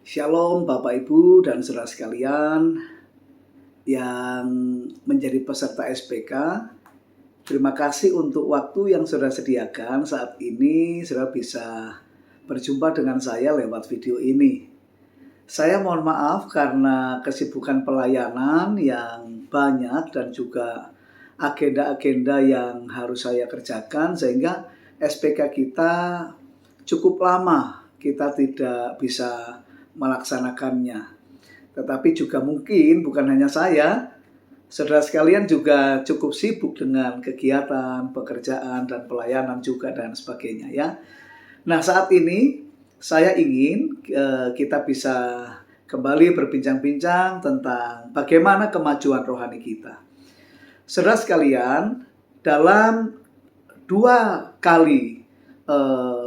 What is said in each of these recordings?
Shalom Bapak Ibu dan saudara sekalian yang menjadi peserta SPK. Terima kasih untuk waktu yang saudara sediakan. Saat ini saudara bisa berjumpa dengan saya lewat video ini. Saya mohon maaf karena kesibukan pelayanan yang banyak dan juga agenda-agenda yang harus saya kerjakan, sehingga SPK kita cukup lama kita tidak bisa melaksanakannya. Tetapi juga mungkin bukan hanya saya, saudara sekalian juga cukup sibuk dengan kegiatan, pekerjaan, dan pelayanan juga dan sebagainya ya. Nah, saat ini saya ingin kita bisa kembali berbincang-bincang tentang bagaimana kemajuan rohani kita. Saudara sekalian, dalam 2 kali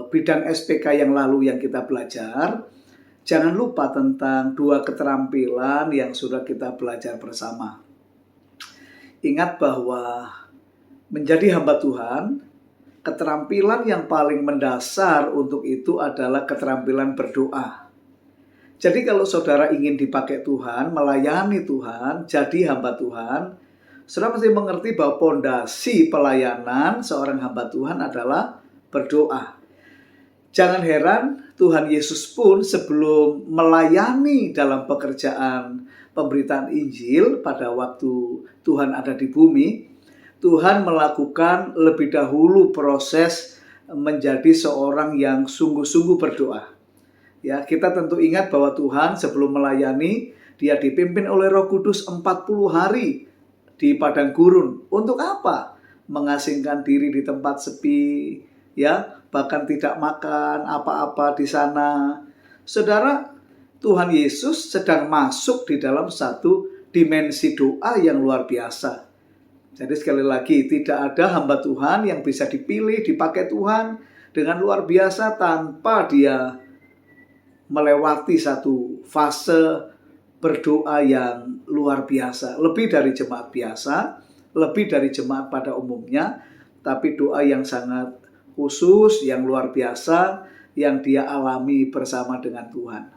bidang SPK yang lalu yang kita belajar, jangan lupa tentang 2 keterampilan yang sudah kita belajar bersama. Ingat bahwa menjadi hamba Tuhan, keterampilan yang paling mendasar untuk itu adalah keterampilan berdoa. Jadi kalau saudara ingin dipakai Tuhan, melayani Tuhan, jadi hamba Tuhan, saudara mesti mengerti bahwa pondasi pelayanan seorang hamba Tuhan adalah berdoa. Jangan heran, Tuhan Yesus pun sebelum melayani dalam pekerjaan pemberitaan Injil pada waktu Tuhan ada di bumi, Tuhan melakukan lebih dahulu proses menjadi seorang yang sungguh-sungguh berdoa. Ya, kita tentu ingat bahwa Tuhan sebelum melayani, dia dipimpin oleh Roh Kudus 40 hari di padang gurun. Untuk apa? Mengasingkan diri di tempat sepi, ya, bahkan tidak makan apa-apa di sana. Saudara, Tuhan Yesus sedang masuk di dalam satu dimensi doa yang luar biasa. Jadi sekali lagi, tidak ada hamba Tuhan yang bisa dipilih, dipakai Tuhan dengan luar biasa tanpa dia melewati satu fase berdoa yang luar biasa. Lebih dari jemaat biasa, lebih dari jemaat pada umumnya, tapi doa yang sangat khusus, yang luar biasa, yang dia alami bersama dengan Tuhan.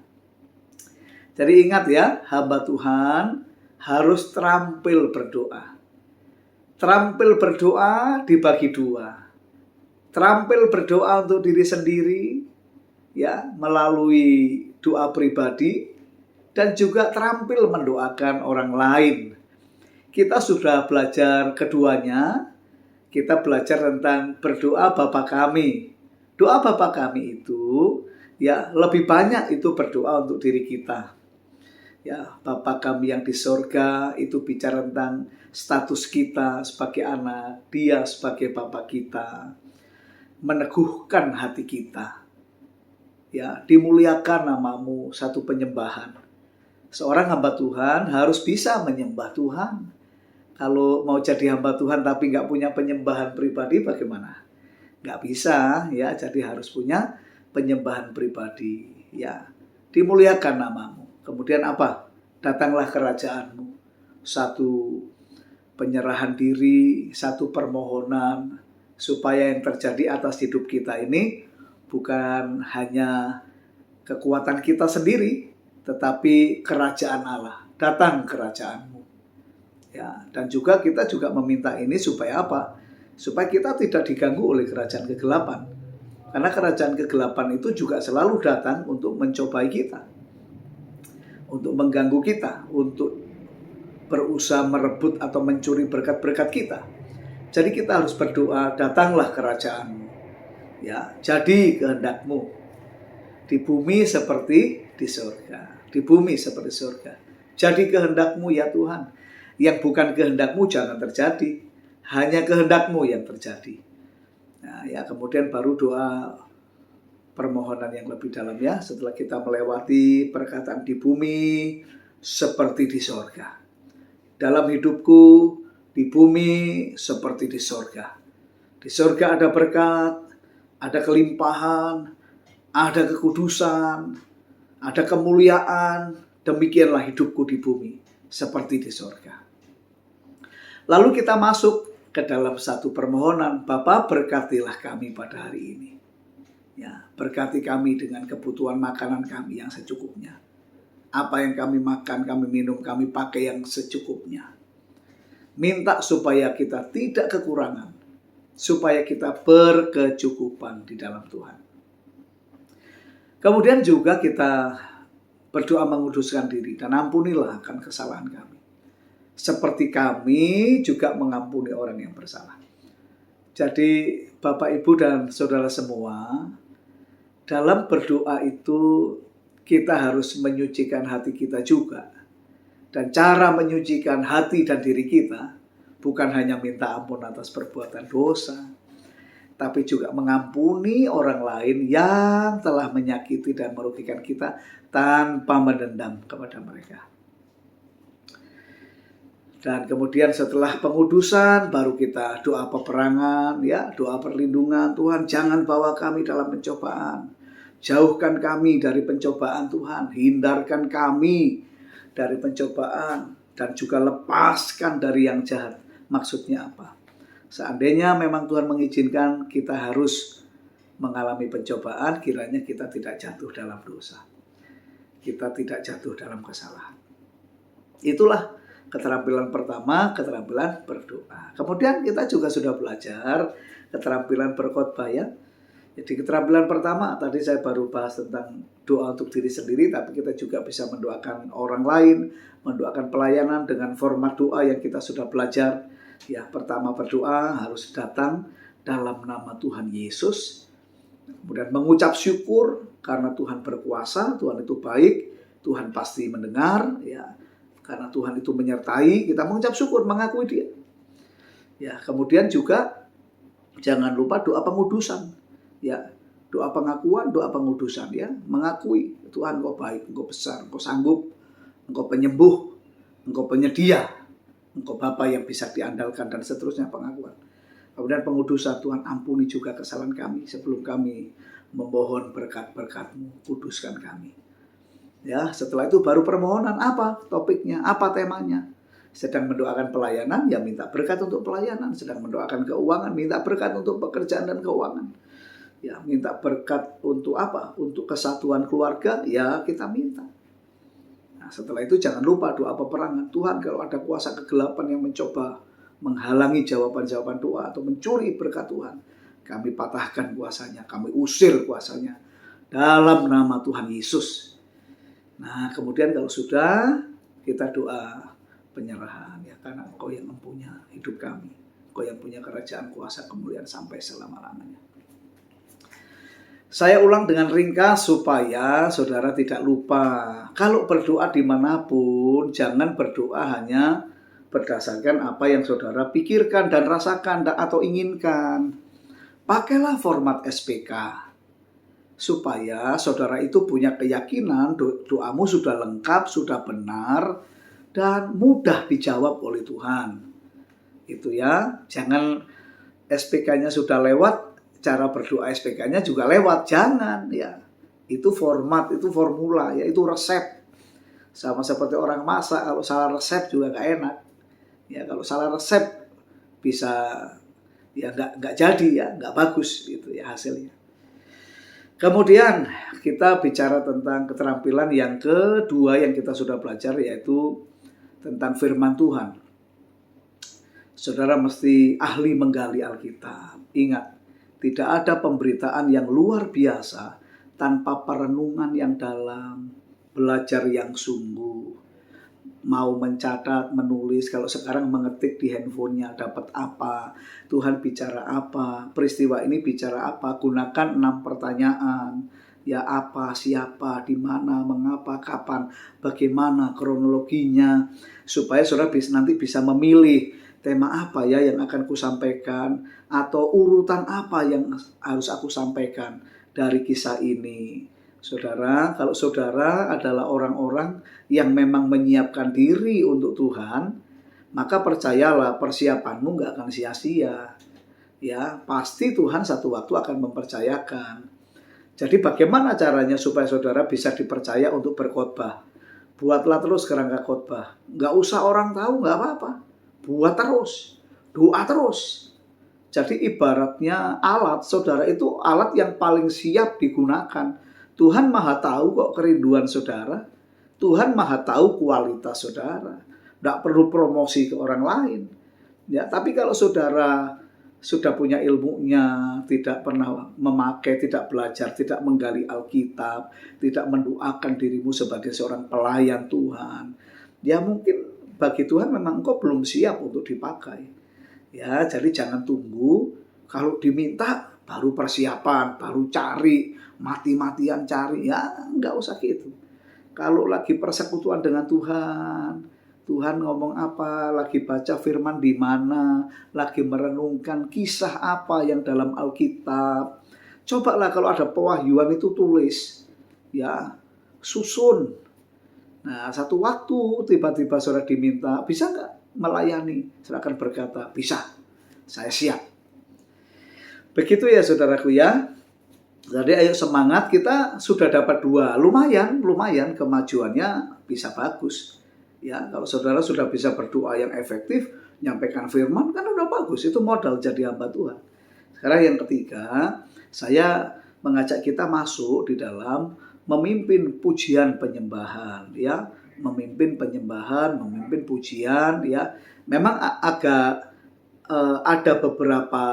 Jadi ingat ya, hamba Tuhan harus terampil berdoa. Terampil berdoa dibagi 2. Terampil berdoa untuk diri sendiri, ya, melalui doa pribadi, dan juga terampil mendoakan orang lain. Kita sudah belajar keduanya. Kita belajar tentang berdoa Bapa Kami. Doa Bapa Kami itu ya lebih banyak itu berdoa untuk diri kita. Ya, Bapa Kami yang di sorga itu bicara tentang status kita sebagai anak, Dia sebagai Bapa kita, meneguhkan hati kita. Ya, dimuliakan namamu, satu penyembahan. Seorang hamba Tuhan harus bisa menyembah Tuhan. Kalau mau jadi hamba Tuhan tapi nggak punya penyembahan pribadi, bagaimana? Nggak bisa, ya. Jadi harus punya penyembahan pribadi, ya. Dimuliakan namamu. Kemudian apa? Datanglah kerajaanmu. Satu penyerahan diri, satu permohonan supaya yang terjadi atas hidup kita ini bukan hanya kekuatan kita sendiri, tetapi kerajaan Allah. Datang kerajaanmu. Ya, dan juga kita juga meminta ini supaya apa? Supaya kita tidak diganggu oleh kerajaan kegelapan. Karena kerajaan kegelapan itu juga selalu datang untuk mencobai kita, untuk mengganggu kita, untuk berusaha merebut atau mencuri berkat-berkat kita. Jadi kita harus berdoa, datanglah kerajaanmu. Ya, jadi kehendakmu di bumi seperti di surga. Di bumi seperti surga. Jadi kehendakmu ya Tuhan. Yang bukan kehendakmu jangan terjadi. Hanya kehendakmu yang terjadi. Nah, ya, kemudian baru doa permohonan yang lebih dalam ya. Setelah kita melewati perkataan di bumi seperti di sorga. Dalam hidupku di bumi seperti di sorga. Di sorga ada berkat, ada kelimpahan, ada kekudusan, ada kemuliaan. Demikianlah hidupku di bumi seperti di sorga. Lalu kita masuk ke dalam satu permohonan. Bapa, berkatilah kami pada hari ini. Ya, berkati kami dengan kebutuhan makanan kami yang secukupnya. Apa yang kami makan, kami minum, kami pakai yang secukupnya. Minta supaya kita tidak kekurangan, supaya kita berkecukupan di dalam Tuhan. Kemudian juga kita berdoa menguduskan diri dan ampunilah akan kesalahan kami, seperti kami juga mengampuni orang yang bersalah. Jadi Bapak, Ibu, dan saudara semua, dalam berdoa itu kita harus menyucikan hati kita juga. Dan cara menyucikan hati dan diri kita bukan hanya minta ampun atas perbuatan dosa, tapi juga mengampuni orang lain yang telah menyakiti dan merugikan kita tanpa mendendam kepada mereka. Dan kemudian setelah pengudusan baru kita doa peperangan, ya, doa perlindungan. Tuhan, jangan bawa kami dalam pencobaan. Jauhkan kami dari pencobaan, Tuhan. Hindarkan kami dari pencobaan dan juga lepaskan dari yang jahat. Maksudnya apa? Seandainya memang Tuhan mengizinkan kita harus mengalami pencobaan, kiranya kita tidak jatuh dalam dosa. Kita tidak jatuh dalam kesalahan. Itulah keterampilan pertama, keterampilan berdoa. Kemudian kita juga sudah belajar keterampilan berkhotbah, ya. Jadi keterampilan pertama tadi saya baru bahas tentang doa untuk diri sendiri, tapi kita juga bisa mendoakan orang lain, mendoakan pelayanan dengan format doa yang kita sudah belajar. Ya, pertama berdoa harus datang dalam nama Tuhan Yesus. Kemudian mengucap syukur karena Tuhan berkuasa, Tuhan itu baik, Tuhan pasti mendengar, ya. Karena Tuhan itu menyertai, kita mengucap syukur, mengakui Dia. Ya, kemudian juga jangan lupa doa pengudusan. Ya, doa pengakuan, doa pengudusan, ya, mengakui Tuhan Engkau baik, Engkau besar, Engkau sanggup, Engkau penyembuh, Engkau penyedia, Engkau Bapa yang bisa diandalkan, dan seterusnya pengakuan. Kemudian pengudusan, Tuhan ampuni juga kesalahan kami sebelum kami memohon berkat-berkat-Mu, kuduskan kami. Ya, setelah itu baru permohonan. Apa topiknya, apa temanya? Sedang mendoakan pelayanan, ya minta berkat untuk pelayanan. Sedang mendoakan keuangan, minta berkat untuk pekerjaan dan keuangan. Ya, minta berkat untuk apa? Untuk kesatuan keluarga, ya kita minta. Nah, setelah itu jangan lupa doa peperangan. Tuhan, kalau ada kuasa kegelapan yang mencoba menghalangi jawaban-jawaban doa atau mencuri berkat Tuhan, kami patahkan kuasanya, kami usir kuasanya dalam nama Tuhan Yesus. Nah, kemudian kalau sudah, kita doa penyerahan, ya, karena Engkau yang mempunyai hidup kami, Engkau yang punya kerajaan, kuasa, kemuliaan sampai selama-lamanya. Saya ulang dengan ringkas supaya saudara tidak lupa. Kalau berdoa dimanapun, jangan berdoa hanya berdasarkan apa yang saudara pikirkan dan rasakan atau inginkan. Pakailah format SPK, supaya saudara itu punya keyakinan doamu sudah lengkap, sudah benar, dan mudah dijawab oleh Tuhan. Itu ya, jangan SPK-nya sudah lewat, cara berdoa SPK-nya juga lewat, jangan ya. Itu format, itu formula, ya, itu resep. Sama seperti orang masak, kalau salah resep juga nggak enak. Ya, kalau salah resep bisa ya nggak jadi, ya, nggak bagus gitu ya hasilnya. Kemudian kita bicara tentang keterampilan yang kedua yang kita sudah belajar, yaitu tentang firman Tuhan. Saudara mesti ahli menggali Alkitab. Ingat, tidak ada pemberitaan yang luar biasa tanpa perenungan yang dalam, belajar yang sungguh. Mau mencatat, menulis, kalau sekarang mengetik di handphonenya, dapat apa, Tuhan bicara apa, peristiwa ini bicara apa, gunakan 6 pertanyaan. Ya, apa, siapa, di mana, mengapa, kapan, bagaimana, kronologinya, supaya saudara nanti bisa memilih tema apa ya yang akan kusampaikan, atau urutan apa yang harus aku sampaikan dari kisah ini. Saudara, kalau saudara adalah orang-orang yang memang menyiapkan diri untuk Tuhan, maka percayalah persiapanmu nggak akan sia-sia. Ya, pasti Tuhan satu waktu akan mempercayakan. Jadi bagaimana caranya supaya saudara bisa dipercaya untuk berkhotbah? Buatlah terus kerangka khotbah. Nggak usah orang tahu, nggak apa-apa. Buat terus, doa terus. Jadi ibaratnya alat, saudara itu alat yang paling siap digunakan. Tuhan Maha tahu kok kerinduan saudara. Tuhan Maha tahu kualitas saudara. Tidak perlu promosi ke orang lain. Ya, tapi kalau saudara sudah punya ilmunya, tidak pernah memakai, tidak belajar, tidak menggali Alkitab, tidak mendoakan dirimu sebagai seorang pelayan Tuhan, ya mungkin bagi Tuhan memang engkau belum siap untuk dipakai. Ya, jadi jangan tunggu kalau diminta baru persiapan, baru cari, mati-matian cari. Ya, enggak usah gitu. Kalau lagi persekutuan dengan Tuhan, Tuhan ngomong apa, lagi baca firman di mana, lagi merenungkan kisah apa yang dalam Alkitab. Cobalah kalau ada pewahyuan itu tulis, ya, susun. Nah, satu waktu tiba-tiba saudara diminta, bisa nggak melayani? Saudara akan berkata, bisa, saya siap. Begitu ya saudaraku ya. Jadi ayo semangat, kita sudah dapat 2, lumayan kemajuannya bisa bagus. Ya, kalau saudara sudah bisa berdoa yang efektif, nyampaikan firman, kan udah bagus. Itu modal jadi hamba Tuhan. Sekarang yang ketiga, saya mengajak kita masuk di dalam memimpin pujian penyembahan. Ya, memimpin penyembahan, memimpin pujian. Ya, memang agak ada beberapa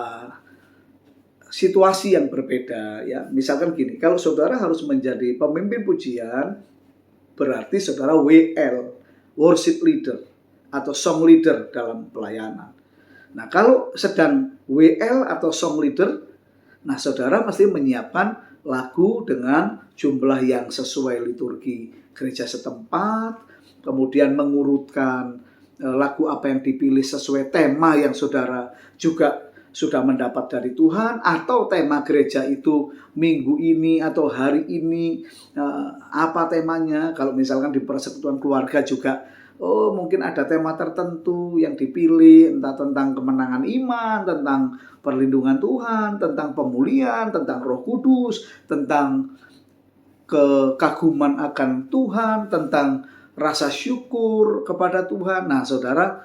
situasi yang berbeda. Ya, misalkan gini, kalau saudara harus menjadi pemimpin pujian, berarti saudara WL, worship leader atau song leader dalam pelayanan. Nah, kalau sedang WL atau song leader, nah saudara mesti menyiapkan lagu dengan jumlah yang sesuai liturgi gereja setempat, kemudian mengurutkan lagu apa yang dipilih sesuai tema yang saudara juga sudah mendapat dari Tuhan, atau tema gereja itu minggu ini atau hari ini apa temanya. Kalau misalkan di persekutuan keluarga juga, mungkin ada tema tertentu yang dipilih, entah tentang kemenangan iman, tentang perlindungan Tuhan, tentang pemulihan, tentang Roh Kudus, tentang kekaguman akan Tuhan, tentang rasa syukur kepada Tuhan. Nah, saudara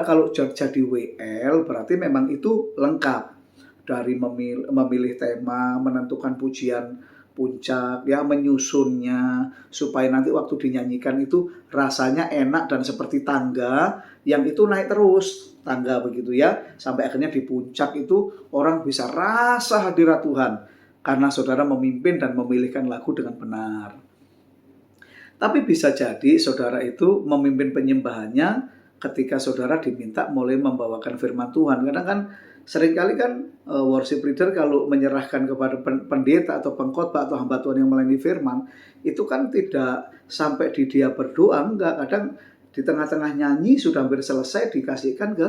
kalau jadi WL berarti memang itu lengkap. Dari memilih tema, menentukan pujian puncak, ya, menyusunnya supaya nanti waktu dinyanyikan itu rasanya enak dan seperti tangga yang itu naik terus, tangga begitu ya, sampai akhirnya di puncak itu orang bisa rasa hadirat Tuhan karena saudara memimpin dan memilihkan lagu dengan benar. Tapi bisa jadi saudara itu memimpin penyembahannya ketika saudara diminta mulai membawakan firman Tuhan. Karena kan seringkali kan worship leader kalau menyerahkan kepada pendeta atau pengkhotbah atau hamba Tuhan yang melayani firman, itu kan tidak sampai di dia berdoa, enggak. Kadang di tengah-tengah nyanyi sudah hampir selesai dikasihkan ke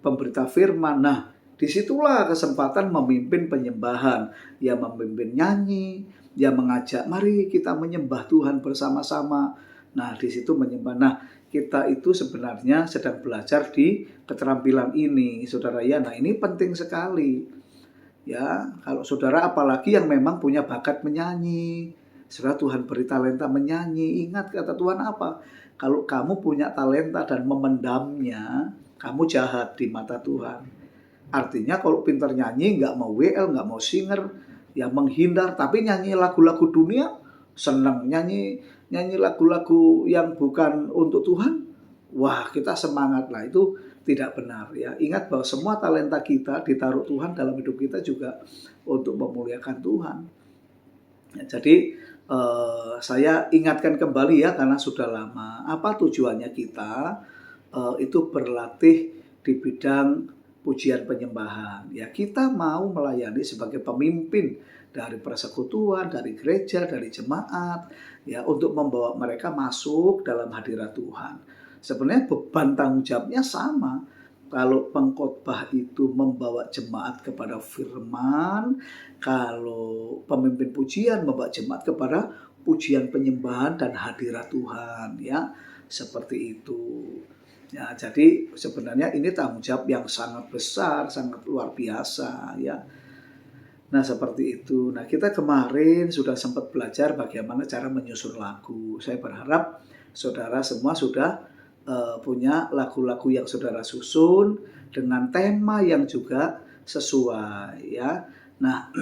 pemberita firman. Nah, disitulah kesempatan memimpin penyembahan. Ya memimpin nyanyi, ya mengajak, mari kita menyembah Tuhan bersama-sama. Nah, di situ menyembah. Nah, kita itu sebenarnya sedang belajar di keterampilan ini, saudara ya. Nah, ini penting sekali. Ya, kalau saudara apalagi yang memang punya bakat menyanyi, saudara Tuhan beri talenta menyanyi, ingat kata Tuhan apa? Kalau kamu punya talenta dan memendamnya, kamu jahat di mata Tuhan. Artinya kalau pintar nyanyi, nggak mau WL, nggak mau singer, ya menghindar, tapi nyanyi lagu-lagu dunia, senang nyanyi lagu-lagu yang bukan untuk Tuhan, wah kita semangat lah. Itu tidak benar ya. Ingat bahwa semua talenta kita ditaruh Tuhan dalam hidup kita juga untuk memuliakan Tuhan. Ya, jadi saya ingatkan kembali ya, karena sudah lama, apa tujuannya kita itu berlatih di bidang pujian penyembahan. Ya, kita mau melayani sebagai pemimpin dari persekutuan, dari gereja, dari jemaat, ya, untuk membawa mereka masuk dalam hadirat Tuhan. Sebenarnya beban tanggung jawabnya sama. Kalau pengkhotbah itu membawa jemaat kepada firman, kalau pemimpin pujian membawa jemaat kepada pujian penyembahan dan hadirat Tuhan, ya, seperti itu. Ya, jadi sebenarnya ini tanggung jawab yang sangat besar, sangat luar biasa, ya. Nah, seperti itu. Nah, kita kemarin sudah sempat belajar bagaimana cara menyusun lagu. Saya berharap saudara semua sudah punya lagu-lagu yang saudara susun dengan tema yang juga sesuai, ya. Nah,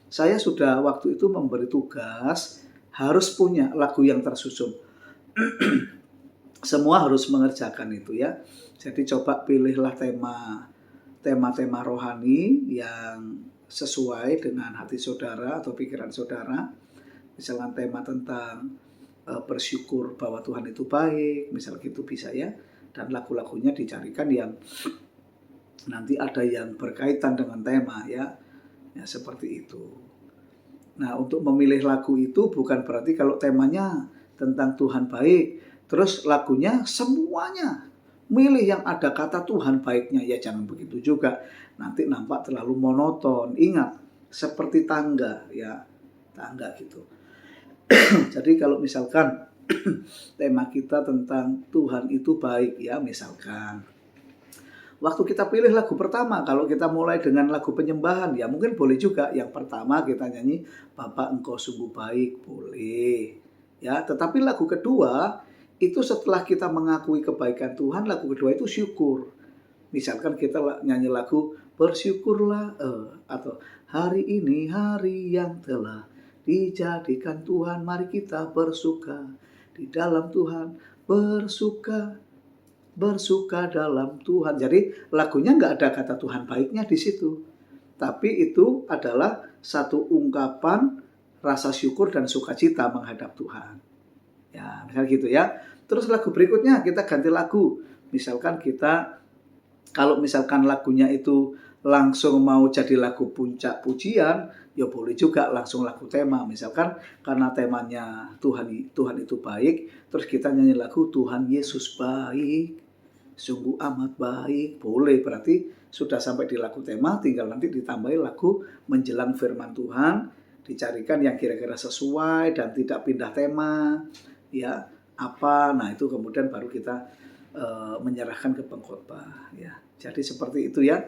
saya sudah waktu itu memberi tugas harus punya lagu yang tersusun. Semua harus mengerjakan itu ya. Jadi coba pilihlah tema-tema rohani yang sesuai dengan hati saudara atau pikiran saudara. Misalnya tema tentang bersyukur bahwa Tuhan itu baik, misal gitu bisa ya. Dan lagu-lagunya dicarikan yang nanti ada yang berkaitan dengan tema ya seperti itu. Nah, untuk memilih lagu itu bukan berarti kalau temanya tentang Tuhan baik, terus lagunya semuanya milih yang ada kata Tuhan baiknya, ya jangan begitu juga. Nanti nampak terlalu monoton. Ingat, seperti tangga ya, tangga gitu. Jadi kalau misalkan tema kita tentang Tuhan itu baik ya, misalkan waktu kita pilih lagu pertama, kalau kita mulai dengan lagu penyembahan, ya mungkin boleh juga. Yang pertama kita nyanyi, Bapa Engkau sungguh baik, boleh. Ya, tetapi lagu kedua, itu setelah kita mengakui kebaikan Tuhan, lagu kedua itu syukur. Misalkan kita nyanyi lagu, bersyukurlah, atau hari ini hari yang telah dijadikan Tuhan, mari kita bersuka di dalam Tuhan, bersuka dalam Tuhan. Jadi lagunya nggak ada kata Tuhan baiknya di situ. Tapi itu adalah satu ungkapan rasa syukur dan sukacita menghadap Tuhan. Ya, misal gitu ya. Terus lagu berikutnya kita ganti lagu. Misalkan kalau misalkan lagunya itu langsung mau jadi lagu puncak pujian, ya boleh juga langsung lagu tema. Misalkan karena temanya Tuhan itu baik, terus kita nyanyi lagu Tuhan Yesus baik, sungguh amat baik, boleh. Berarti sudah sampai di lagu tema, tinggal nanti ditambahi lagu menjelang firman Tuhan, dicarikan yang kira-kira sesuai dan tidak pindah tema, ya apa. Nah itu kemudian baru kita menyerahkan ke pengkhotbah, ya. Jadi seperti itu ya.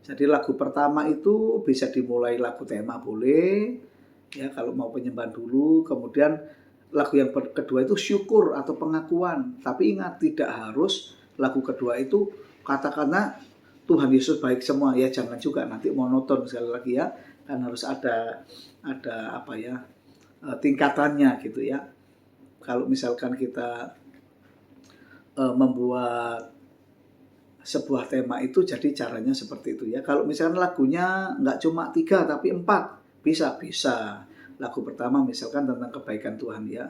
Jadi lagu pertama itu bisa dimulai lagu tema boleh, ya kalau mau penyembahan dulu. Kemudian lagu yang kedua itu syukur atau pengakuan. Tapi ingat, tidak harus lagu kedua itu katakanlah Tuhan Yesus baik semua, ya jangan juga, nanti monoton sekali lagi ya. Kan harus ada apa ya, tingkatannya gitu ya. Kalau misalkan kita membuat sebuah tema itu, jadi caranya seperti itu ya. Kalau misalkan lagunya nggak cuma 3 tapi 4, bisa. Lagu pertama misalkan tentang kebaikan Tuhan ya,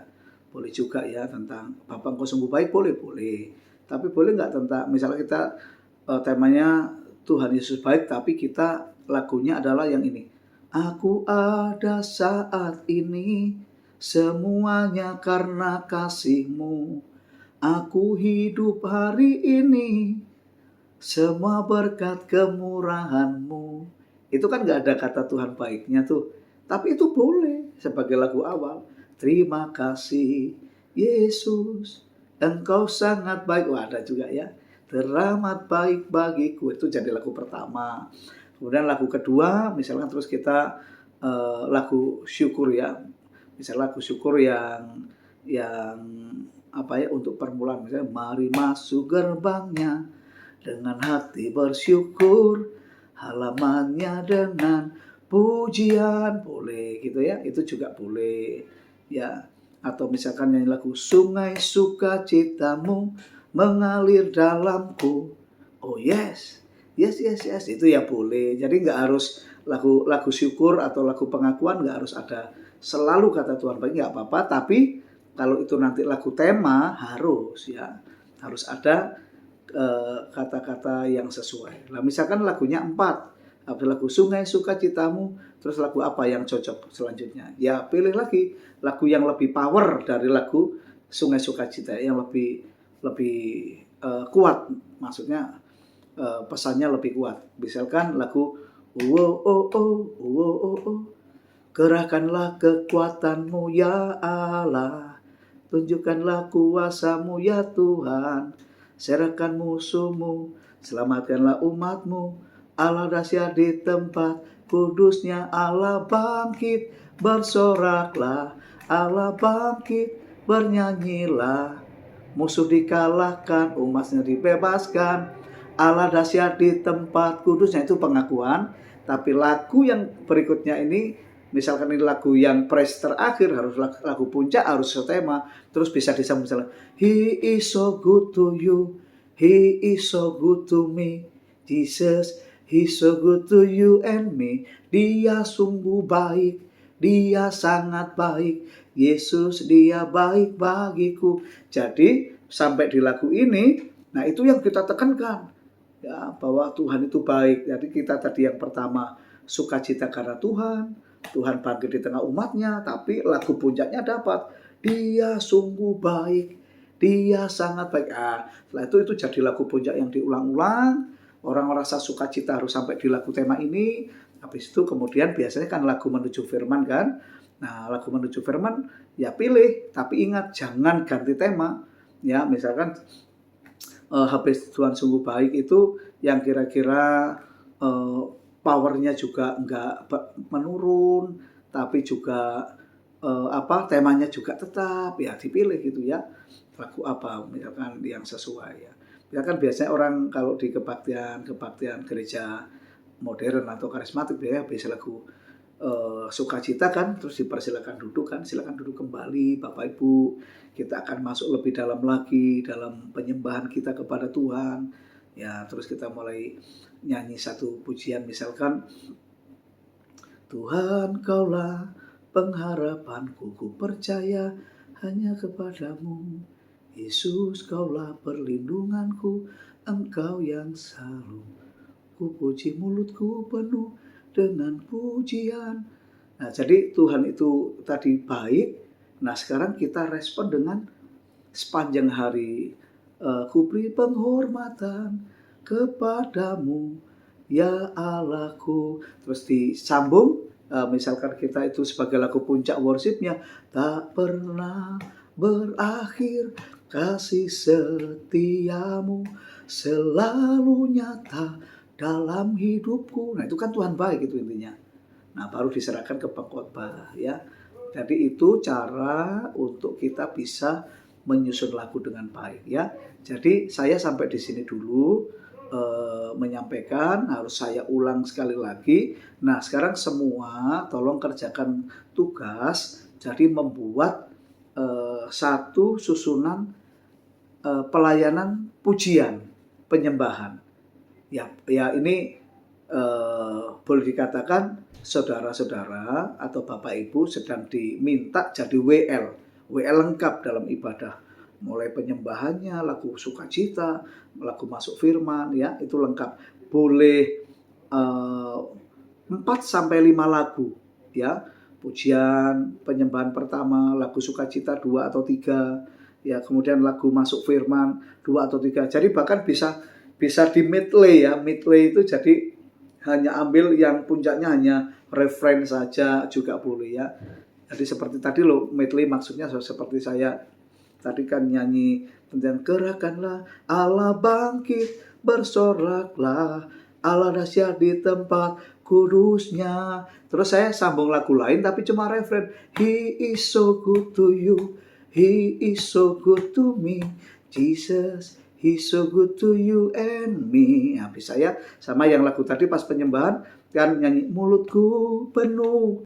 boleh juga ya. Tentang Bapa Engkau sungguh baik, boleh. Tapi boleh nggak tentang, misalnya kita temanya Tuhan Yesus baik, tapi kita lagunya adalah yang ini. Aku ada saat ini, semuanya karena kasih-Mu. Aku hidup hari ini, semua berkat kemurahan-Mu. Itu kan nggak ada kata Tuhan baiknya tuh. Tapi itu boleh sebagai lagu awal. Terima kasih Yesus, Engkau sangat baik. Wah, ada juga ya. Teramat baik bagiku. Itu jadi lagu pertama. Kemudian lagu kedua, misalnya terus kita lagu syukur ya. Misalnya lagu syukur yang apa ya, untuk permulaan. Misalnya, mari masuk gerbangnya dengan hati bersyukur, halamannya dengan pujian, boleh gitu ya. Itu juga boleh ya. Atau misalkan nyanyi lagu sungai sukacitamu mengalir dalamku, oh yes, itu ya boleh. Jadi nggak harus lagu syukur atau lagu pengakuan nggak harus ada selalu kata Tuhan baik, nggak apa-apa. Tapi kalau itu nanti lagu tema harus ada kata-kata yang sesuai. Nah, misalkan lagunya 4, ada lagu sungai sukacitamu, terus lagu apa yang cocok selanjutnya? Ya pilih lagi lagu yang lebih power dari lagu sungai sukacita, yang lebih kuat, maksudnya pesannya lebih kuat. Misalkan lagu kerahkanlah kekuatan-Mu ya Allah, tunjukkanlah kuasa-Mu ya Tuhan, serahkan musuh-Mu, selamatkanlah umat-Mu, Allah dahsyat di tempat kudusnya, Allah bangkit, bersoraklah, Allah bangkit, bernyanyilah, musuh dikalahkan, umatnya dibebaskan, Allah dahsyat di tempat kudusnya. Itu pengakuan. Tapi lagu yang berikutnya ini misalkan ini lagu yang praise terakhir, harus lagu puncak, harus setema, terus bisa disambung misalnya, He is so good to you, He is so good to me, Jesus, He's so good to you and me. Dia sungguh baik, Dia sangat baik, Yesus Dia baik bagiku. Jadi sampai di lagu ini, nah itu yang kita tekankan, ya, bahwa Tuhan itu baik. Jadi kita tadi yang pertama sukacita karena Tuhan, Tuhan bangkit di tengah umatnya, tapi lagu puncaknya dapat, Dia sungguh baik, Dia sangat baik. Setelah itu jadi lagu puncak yang diulang-ulang. Orang merasa sukacita harus sampai di lagu tema ini. Habis itu kemudian biasanya kan lagu menuju firman kan. Nah, lagu menuju firman ya pilih, tapi ingat jangan ganti tema. Ya, misalkan habis Tuhan sungguh baik itu yang kira-kira powernya juga enggak menurun, tapi juga temanya juga tetap, ya dipilih gitu ya. Lagu apa misalkan yang sesuai ya. Ya kan biasanya orang kalau di kebaktian gereja modern atau karismatik ya biasa lagu sukacita kan, terus dipersilakan duduk kan, silakan duduk kembali Bapak Ibu, kita akan masuk lebih dalam lagi dalam penyembahan kita kepada Tuhan ya. Terus kita mulai nyanyi satu pujian, misalkan Tuhan Kaulah pengharapanku, ku percaya hanya kepadamu, Yesus Kaulah perlindunganku, Engkau yang selalu ku puji, mulutku penuh dengan pujian. Nah, jadi Tuhan itu tadi baik. Nah, sekarang kita respon dengan sepanjang hari ku beri penghormatan kepadamu, ya Allahku. Terus disambung, misalkan kita itu sebagai lagu puncak worshipnya, tak pernah berakhir kasih setiamu, selalu nyata dalam hidupku. Nah, itu kan Tuhan baik itu intinya. Nah, baru diserahkan ke pengkhotbah ya. Jadi itu cara untuk kita bisa menyusun lagu dengan baik ya. Jadi saya sampai di sini dulu menyampaikan, harus saya ulang sekali lagi. Nah, sekarang semua tolong kerjakan tugas, jadi membuat satu susunan pelayanan pujian penyembahan. Ya ini boleh dikatakan saudara-saudara atau Bapak Ibu sedang diminta jadi WL lengkap dalam ibadah. Mulai penyembahannya, lagu sukacita, lagu masuk firman ya, itu lengkap. Boleh 4 sampai 5 lagu ya. Pujian penyembahan pertama, lagu sukacita 2 atau 3 ya, kemudian lagu masuk firman 2 atau 3. Jadi bahkan bisa di medley ya. Medley itu jadi hanya ambil yang puncaknya hanya refrain saja juga boleh ya. Jadi seperti tadi loh, medley maksudnya seperti saya tadi kan nyanyi tentang gerakanlah Allah bangkit, bersoraklah Allah dahsyat di tempat kudusnya. Terus saya sambung lagu lain tapi cuma refrain, He is so good to you, He is so good to me, Jesus, He's so good to you and me. Habis saya sama yang lagu tadi pas penyembahan kan nyanyi mulutku penuh